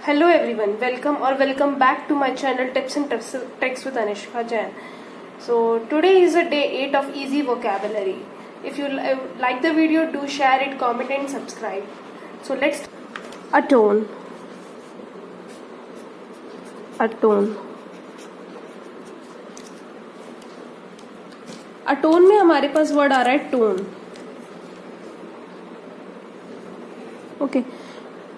Hello everyone, welcome back to my channel Tips and Tricks with Anishka Jain. So today is a day 8 of easy vocabulary. If you like the video, do share it, comment and subscribe. So let's atone. Atone. अटोन में हमारे पास word आ रहा है tone. Okay,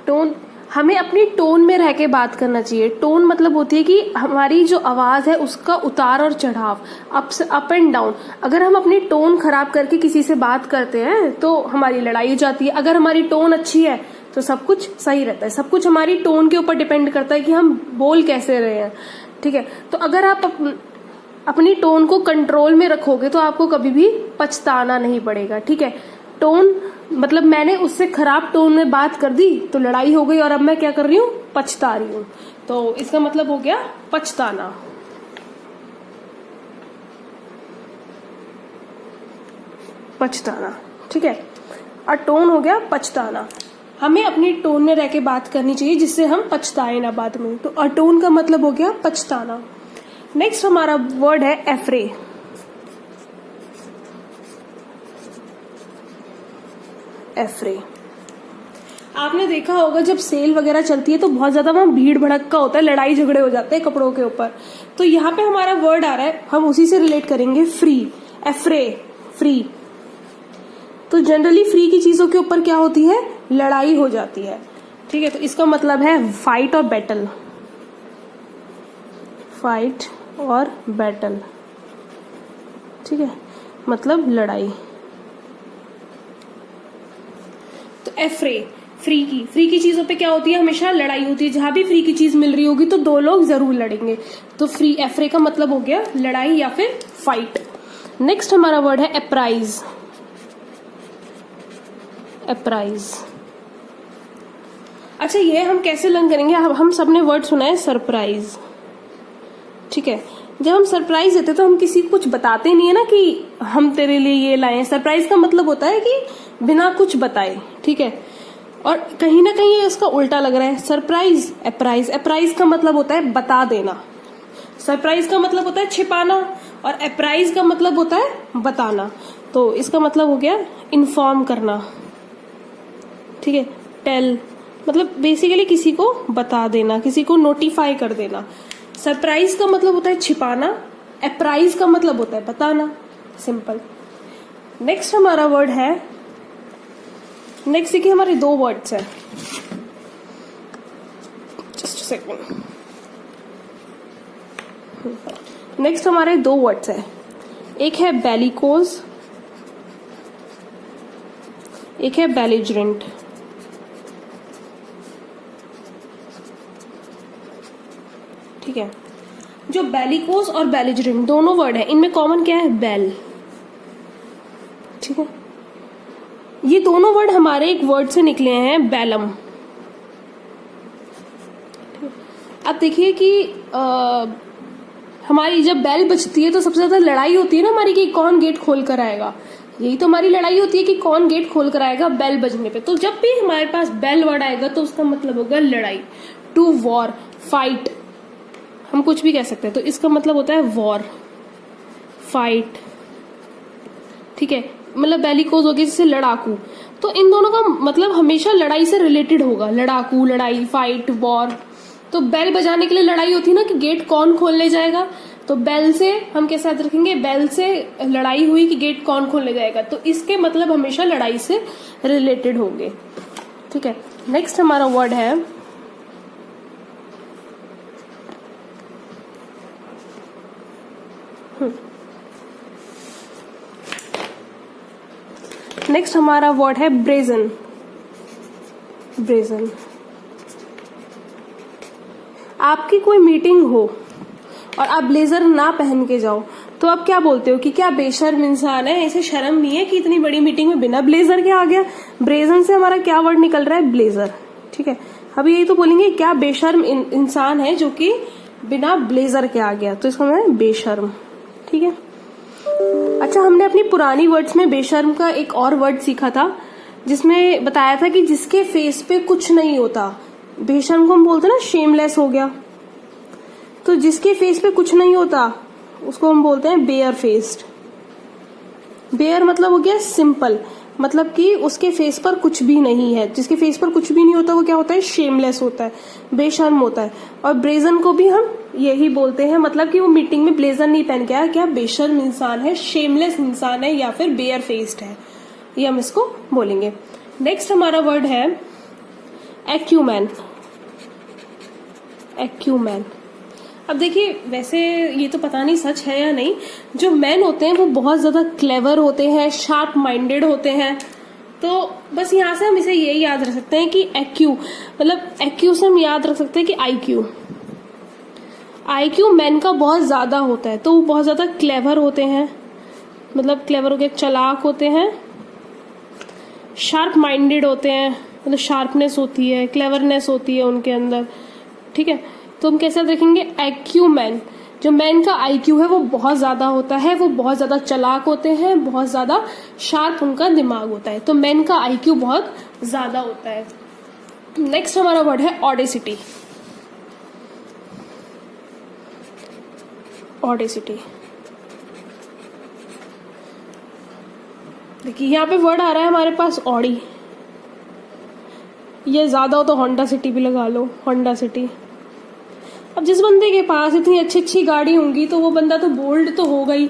tone. हमें अपनी tone में रह के बात करना चाहिए. टोन मतलब होती है कि हमारी जो आवाज है उसका उतार और चढ़ाव, अप एंड डाउन. अगर हम अपनी टोन खराब करके किसी से बात करते हैं तो हमारी लड़ाई हो जाती है. अगर हमारी टोन अच्छी है तो सब कुछ सही रहता है. सब कुछ हमारी टोन के ऊपर डिपेंड करता है कि हम बोल कैसे रहे हैं. ठीक है, तो अगर आप अपनी टोन को कंट्रोल में रखोगे तो आपको कभी भी पछताना नहीं पड़ेगा. ठीक है, टोन मतलब मैंने उससे खराब टोन में बात कर दी तो लड़ाई हो गई और अब मैं क्या कर रही हूँ, पछता रही हूँ. तो इसका मतलब हो गया पछताना. पछताना. ठीक है, अटोन हो गया पछताना. हमें अपनी टोन में रह के बात करनी चाहिए जिससे हम पछताए ना बाद में. तो अटोन का मतलब हो गया पछताना. नेक्स्ट हमारा वर्ड है एफ्रे. एफ्रे. आपने देखा होगा जब सेल वगैरह चलती है तो बहुत ज्यादा वहां भीड़ भड़क्का होता है, लड़ाई झगड़े हो जाते हैं कपड़ों के ऊपर. तो यहाँ पे हमारा वर्ड आ रहा है, हम उसी से रिलेट करेंगे फ्री. एफ्रे, फ्री. तो जनरली फ्री की चीजों के ऊपर क्या होती है, लड़ाई हो जाती है. ठीक है, तो इसका मतलब है फाइट और बैटल. फाइट और बैटल. ठीक है, मतलब लड़ाई. तो एफ्रे, फ्री की चीजों पे क्या होती है, हमेशा लड़ाई होती है. जहां भी फ्री की चीज मिल रही होगी तो दो लोग जरूर लड़ेंगे. तो फ्री, एफ्रे का मतलब हो गया लड़ाई या फिर फाइट. नेक्स्ट हमारा वर्ड है एप्राइज. एप्राइज. अच्छा, ये हम कैसे लर्न करेंगे. हम सबने वर्ड सुना है सरप्राइज. ठीक है, जब हम सरप्राइज देते तो हम किसी को कुछ बताते नहीं है ना कि हम तेरे लिए ये लाए हैं. सरप्राइज का मतलब होता है कि बिना कुछ बताए. ठीक है, और कहीं ना कहीं इसका उल्टा लग रहा है. सरप्राइज, एप्राइज. एप्राइज का मतलब होता है बता देना. सरप्राइज का मतलब होता है छिपाना और एप्राइज का मतलब होता है बताना. तो इसका मतलब हो गया इन्फॉर्म करना. ठीक है, टेल मतलब बेसिकली किसी को बता देना, किसी को नोटिफाई कर देना. सरप्राइज का मतलब होता है छिपाना, एप्राइज का मतलब होता है बताना. सिंपल. नेक्स्ट हमारा वर्ड है, नेक्स्ट देखिए हमारे दो वर्ड्स हैं. Just second. नेक्स्ट हमारे दो वर्ड्स हैं. एक है बेलिकोज, एक है बेलिजरेंट. ठीक है, जो बेलिकोज और बेलिजरेंट दोनों वर्ड है, इनमें कॉमन क्या है, बेल. ठीक है, ये दोनों वर्ड हमारे एक वर्ड से निकले हैं, बेलम. अब देखिए कि हमारी जब बेल बजती है तो सबसे ज्यादा लड़ाई होती है ना हमारी कि कौन गेट खोल कर आएगा. यही तो हमारी लड़ाई होती है कि कौन गेट खोल कर आएगा बेल बजने पे. तो जब भी हमारे पास बेल वर्ड आएगा तो उसका मतलब होगा लड़ाई. टू वॉर, फाइट, हम कुछ भी कह सकते हैं. तो इसका मतलब होता है वॉर, फाइट. ठीक है, मतलब बेलिकोज हो गया जैसे लड़ाकू. तो इन दोनों का मतलब हमेशा लड़ाई से रिलेटेड होगा. लड़ाकू, लड़ाई, फाइट, वॉर. तो बेल बजाने के लिए लड़ाई होती है ना कि गेट कौन खोलने जाएगा. तो बेल से हम कैसे याद रखेंगे, बेल से लड़ाई हुई कि गेट कौन खोलने जाएगा. तो इसके मतलब हमेशा लड़ाई से रिलेटेड होंगे. ठीक है, नेक्स्ट हमारा वर्ड है नेक्स्ट हमारा वर्ड है ब्रेजन. ब्रेजन. आपकी कोई मीटिंग हो और आप ब्लेजर ना पहन के जाओ तो आप क्या बोलते हो कि क्या बेशर्म इंसान है, इसे शर्म नहीं है कि इतनी बड़ी मीटिंग में बिना ब्लेजर के आ गया. ब्रेजन से हमारा क्या वर्ड निकल रहा है, ब्लेजर. ठीक है, अभी यही तो बोलेंगे क्या बेशर्म इंसान है जो कि बिना ब्लेजर के आ गया. तो इसका मतलब है बेशर्म. ठीक है, अच्छा, हमने अपनी पुरानी वर्ड्स में बेशर्म का एक और वर्ड सीखा था जिसमें बताया था कि जिसके फेस पे कुछ नहीं होता, बेशर्म को हम बोलते हैं ना शेमलेस हो गया। तो जिसके फेस पे कुछ नहीं होता उसको हम बोलते हैं बेयर फेस्ड। बेयर मतलब हो गया सिंपल, मतलब कि उसके फेस पर कुछ भी नहीं है। जिसके फेस पर कुछ भी नहीं होता वो क्या होता है, शेमलेस होता है, बेशर्म होता है। और ब्रेजन को भी हम यही बोलते हैं, मतलब कि वो मीटिंग में ब्लेजर नहीं पहन के आया, क्या बेशर्म इंसान है, शेमलेस इंसान है या फिर बेयर फेस्ड है, ये हम इसको बोलेंगे। नेक्स्ट हमारा वर्ड है एक्यूमैन। एक्यूमैन, अब देखिए वैसे ये तो पता नहीं सच है या नहीं, जो मैन होते हैं वो बहुत ज्यादा क्लेवर होते हैं, शार्प माइंडेड होते हैं। तो बस यहाँ से हम इसे यही याद रख सकते हैं कि एक्यू, मतलब एक्यू से हम याद रख सकते हैं कि आईक्यू। आईक्यू मैन का बहुत ज्यादा होता है, तो वो बहुत ज्यादा क्लेवर होते हैं, मतलब क्लेवर हो गए, चालाक होते हैं, शार्प माइंडेड होते हैं, मतलब शार्पनेस होती है, क्लेवरनेस होती है उनके अंदर। ठीक है, तो हम कैसे देखेंगे, एक्यू मैन, जो मैन का आईक्यू है वो बहुत ज्यादा होता है, वो बहुत ज्यादा चालाक होते हैं, बहुत ज्यादा शार्प उनका दिमाग होता है, तो मैन का आईक्यू बहुत ज्यादा होता है। नेक्स्ट हमारा वर्ड है ऑडेसिटी। ऑडेसिटी, देखिए यहाँ पे वर्ड आ रहा है हमारे पास ऑडी, ये ज्यादा हो तो होंडा सिटी भी लगा लो, होंडा सिटी। अब जिस बंदे के पास इतनी अच्छी अच्छी गाड़ी होंगी तो वो बंदा तो बोल्ड तो होगा ही,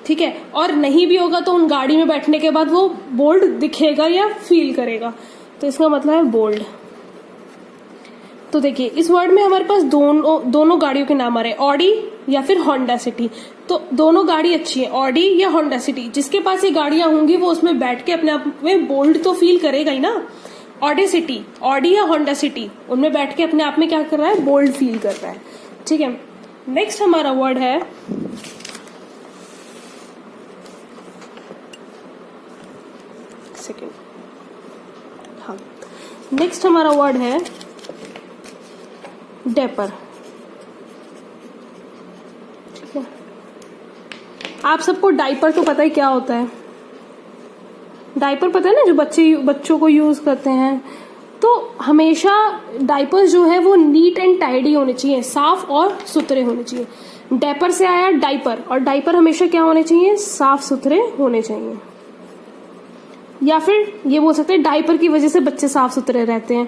ठीक है, और नहीं भी होगा तो उन गाड़ी में बैठने के बाद वो बोल्ड दिखेगा या फील करेगा, तो इसका मतलब है बोल्ड। तो देखिए इस वर्ड में हमारे पास दोनों गाड़ियों के नाम आ रहे हैं, ऑडी या फिर होंडा सिटी। तो दोनों गाड़ी अच्छी है, ऑडी या होंडा सिटी। जिसके पास ये गाड़ियां होंगी वो उसमें बैठ के अपने आप में बोल्ड तो फील करेगा ही ना। ऑडेसिटी, ऑडी या होंडा सिटी, उनमें बैठ के अपने आप में क्या कर रहा है, बोल्ड फील कर रहा है। ठीक है, नेक्स्ट हमारा वर्ड है सेकेंड, हाँ, नेक्स्ट हमारा वर्ड है डेपर। ठीक है, आप सबको डाइपर तो पता ही क्या होता है, डाइपर पता है ना, जो बच्चों को यूज करते हैं। तो हमेशा डाइपर्स जो है वो नीट एंड टाइडी होने चाहिए, साफ और सुथरे होने चाहिए। डाइपर से आया डाइपर, और डाइपर हमेशा क्या होने चाहिए, साफ सुथरे होने चाहिए। या फिर ये बोल सकते हैं डाइपर की वजह से बच्चे साफ सुथरे रहते हैं,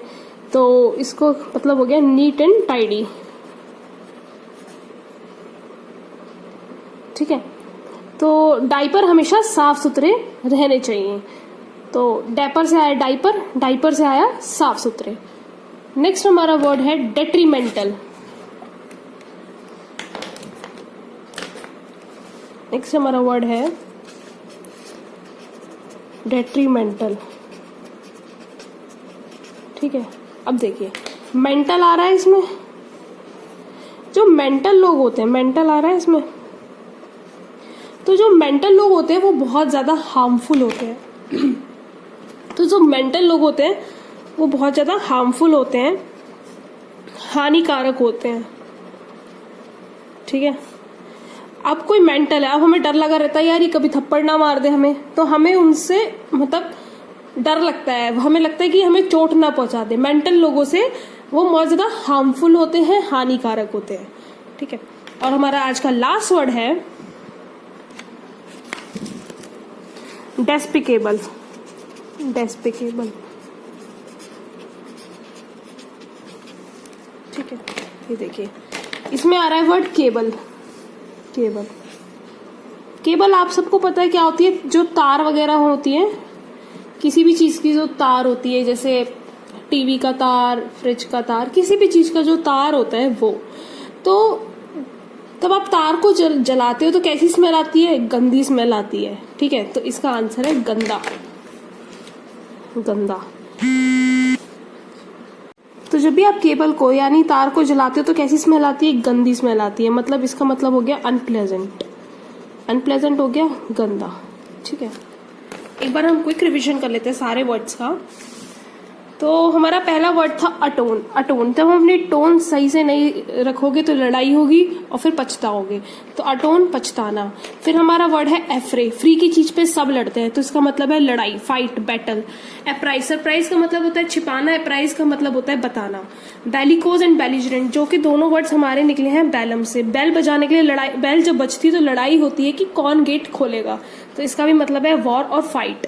तो इसको मतलब हो गया नीट एंड टाइडी। ठीक है, तो डाइपर हमेशा साफ सुथरे रहने चाहिए। तो डाइपर से आया डाइपर, डाइपर से आया साफ सुथरे। नेक्स्ट हमारा वर्ड है डेट्रीमेंटल। नेक्स्ट हमारा वर्ड है डेट्रीमेंटल। ठीक है, अब देखिए मेंटल आ रहा है इसमें, जो मेंटल लोग होते हैं, मेंटल आ रहा है इसमें। तो जो मेंटल लोग होते हैं वो बहुत ज्यादा हार्मफुल होते हैं। तो जो मेंटल लोग होते हैं वो बहुत ज्यादा हार्मफुल होते हैं, हानिकारक होते हैं। ठीक है, अब कोई मेंटल है, अब हमें डर लगा रहता है यार ये कभी थप्पड़ ना मार दे हमें, तो हमें उनसे मतलब डर लगता है, हमें लगता है कि हमें चोट ना पहुंचा दे। मेंटल लोगों से वो बहुत ज्यादा हार्मफुल होते हैं, हानिकारक होते हैं। ठीक है, और हमारा आज का लास्ट वर्ड है डेस्पिकेबल। डेस्पिकेबल, ठीक है, ये देखिए इसमें आ रहा है वर्ड केबल। केबल, केबल आप सबको पता है क्या होती है, जो तार वगैरह होती है, किसी भी चीज की जो तार होती है, जैसे टीवी का तार, फ्रिज का तार, किसी भी चीज का जो तार होता है वो, तो तब आप तार को जलाते हो तो कैसी स्मेल आती है, गंदी स्मेल आती है। ठीक है, तो इसका आंसर है गंदा। गंदा, तो जब भी आप केबल को यानी तार को जलाते हो तो कैसी स्मेल आती है, गंदी स्मेल आती है। मतलब इसका मतलब हो गया अनप्लेजेंट। अनप्लेजेंट हो गया गंदा। ठीक है, एक बार हम क्विक रिवीजन कर लेते हैं सारे वर्ड्स का। तो हमारा पहला वर्ड था अटोन। अटोन, जब हम अपनी टोन सही से नहीं रखोगे तो लड़ाई होगी और फिर पछताओगे। तो अटोन, पछताना। फिर हमारा वर्ड है एफ्रे। फ्री की चीज पे सब लड़ते हैं तो इसका मतलब है लड़ाई, फाइट, बैटल। एप्राइज, सरप्राइज का मतलब होता है छिपाना, एप्राइज का मतलब होता है बताना। बेलिकोज एंड बेलिजरेंट, जो कि दोनों वर्ड्स हमारे निकले हैं बेलम से। बेल बजाने के लिए लड़ाई, बेल जब बजती है तो लड़ाई होती है कि कौन गेट खोलेगा, तो इसका भी मतलब है वॉर और फाइट।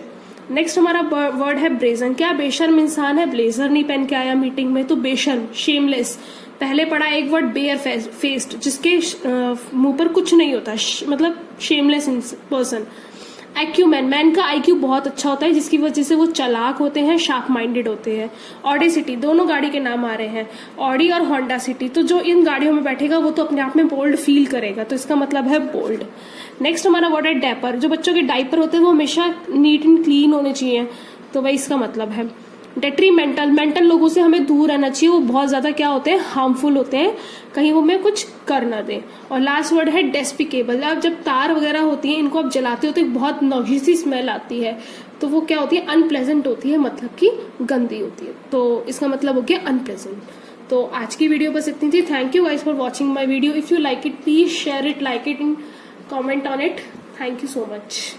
नेक्स्ट हमारा वर्ड है ब्रेजन। क्या बेशर्म इंसान है, ब्लेजर नहीं पहन के आया मीटिंग में, तो बेशर्म, शेमलेस। पहले पढ़ा एक वर्ड बेयर फेस्ड, जिसके मुंह पर कुछ नहीं होता, मतलब शेमलेस पर्सन। एक्यूमैन, मैन का आईक्यू बहुत अच्छा होता है जिसकी वजह से वो चालाक होते हैं, शार्प माइंडेड होते हैं। ऑडेसिटी, दोनों गाड़ी के नाम आ रहे हैं, ऑडी और होंडा सिटी। तो जो इन गाड़ियों में बैठेगा वो तो अपने आप में बोल्ड फील करेगा, तो इसका मतलब है बोल्ड। नेक्स्ट हमारा वर्ड है डैपर। जो बच्चों के डाइपर होते हैं वो हमेशा नीट एंड क्लीन होने चाहिए, तो भाई इसका मतलब है। डेट्रीमेंटल, मेंटल लोगों से हमें दूर रहना चाहिए, वो बहुत ज्यादा क्या होते हैं, हार्मफुल होते हैं, कहीं वो हमें कुछ कर ना दे। और लास्ट वर्ड है डेस्पिकेबल। अब जब तार वगैरह होती है इनको आप जलाते हो तो एक बहुत नौजी स्मेल आती है, तो वो क्या होती है, अनप्लेजेंट होती है, मतलब कि गंदी होती है, तो इसका मतलब हो गया अनप्लेजेंट। तो आज की वीडियो बस इतनी थी। Thank you guys for watching my video. If you like it please share it, like it and comment on it. Thank you so much.